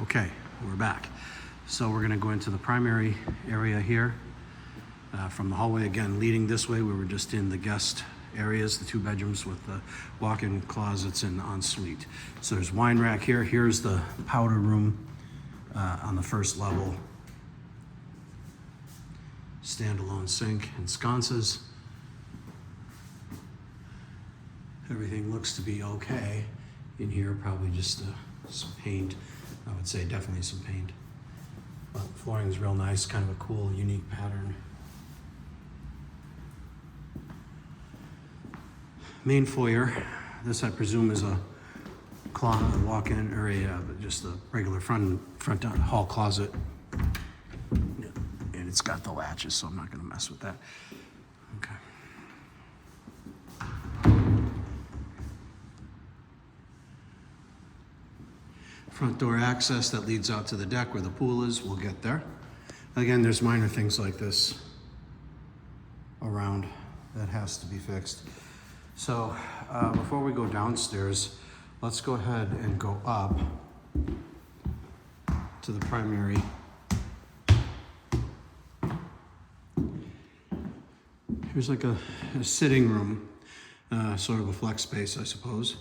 Okay, we're back. So we're gonna go into the primary area here. From the hallway, again, leading this way, we were just in the guest areas, the 2 bedrooms with the walk-in closets and ensuite. So there's wine rack here. Here's the powder room on the first level. Standalone sink and sconces. Everything looks to be okay in here, probably just some paint. I would say definitely some paint. But flooring is real nice, kind of a cool, unique pattern. Main foyer. This, I presume, is a walk-in area, but just a regular front hall closet. And it's got the latches, so I'm not going to mess with that. Okay. Front door access that leads out to the deck where the pool is. We'll get there. Again, there's minor things like this around that has to be fixed. So before we go downstairs, let's go ahead and go up to the primary. Here's like a sitting room, sort of a flex space, I suppose,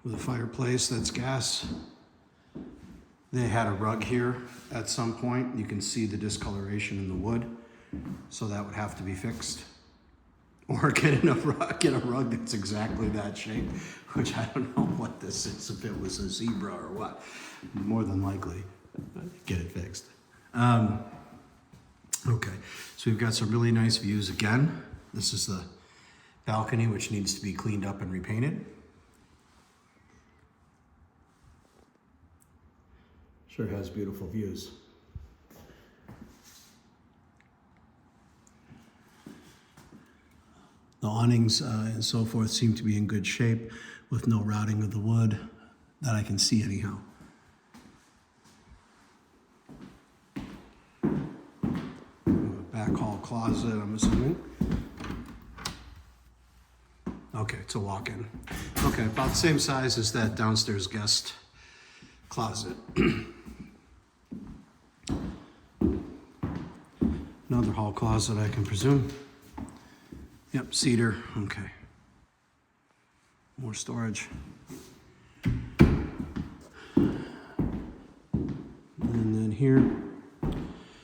with a fireplace that's gas. They had a rug here at some point. You can see the discoloration in the wood, so that would have to be fixed. Or get a rug that's exactly that shape, which I don't know what this is, if it was a zebra or what. More than likely, get it fixed. Okay, so we've got some really nice views again. This is the balcony, which needs to be cleaned up and repainted. Sure has beautiful views. The awnings and so forth seem to be in good shape with no rotting of the wood that I can see anyhow. Back hall closet, I'm assuming. Okay, it's a walk-in. Okay, about the same size as that downstairs guest closet. Another hall closet, I can presume. Yep, cedar, okay. More storage. And then here,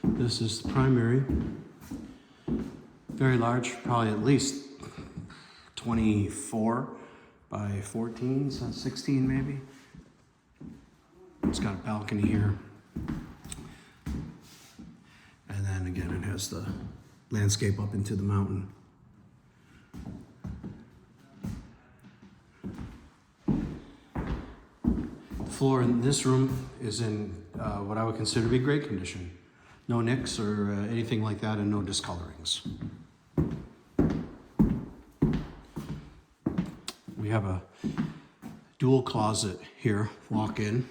this is the primary. Very large, probably at least 24 by 14, so 16 maybe. It's got a balcony here. And then again, it has the landscape up into the mountain. The floor in this room is in what I would consider to be great condition. No nicks or anything like that, and no discolorings. We have a dual closet here, walk in,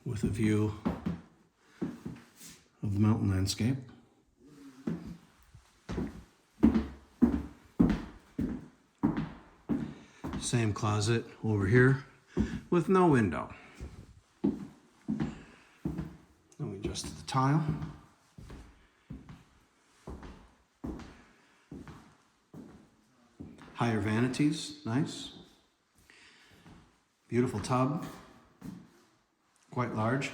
with a view of the mountain landscape. Same closet over here with no window. Then we adjust the tile. Higher vanities, nice. Beautiful tub, quite large.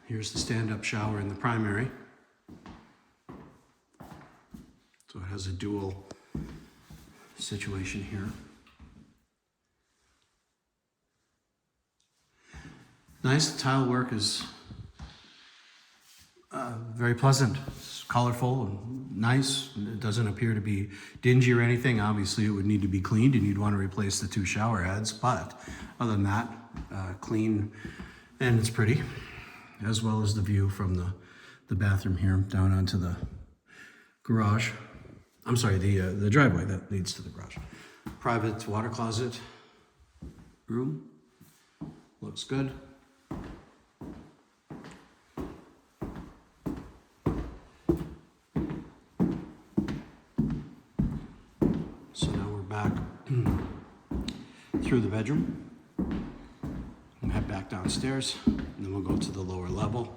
Here's the stand-up shower in the primary. So it has a dual situation here. Nice, the tile work is very pleasant. It's colorful and nice. It doesn't appear to be dingy or anything. Obviously, it would need to be cleaned and you'd want to replace the 2 shower heads, but other than that, clean and it's pretty, as well as the view from the bathroom here down onto the garage. I'm sorry, the driveway that leads to the garage. Private water closet room. Looks good. So now we're back through the bedroom. We'll head back downstairs, and then we'll go to the lower level.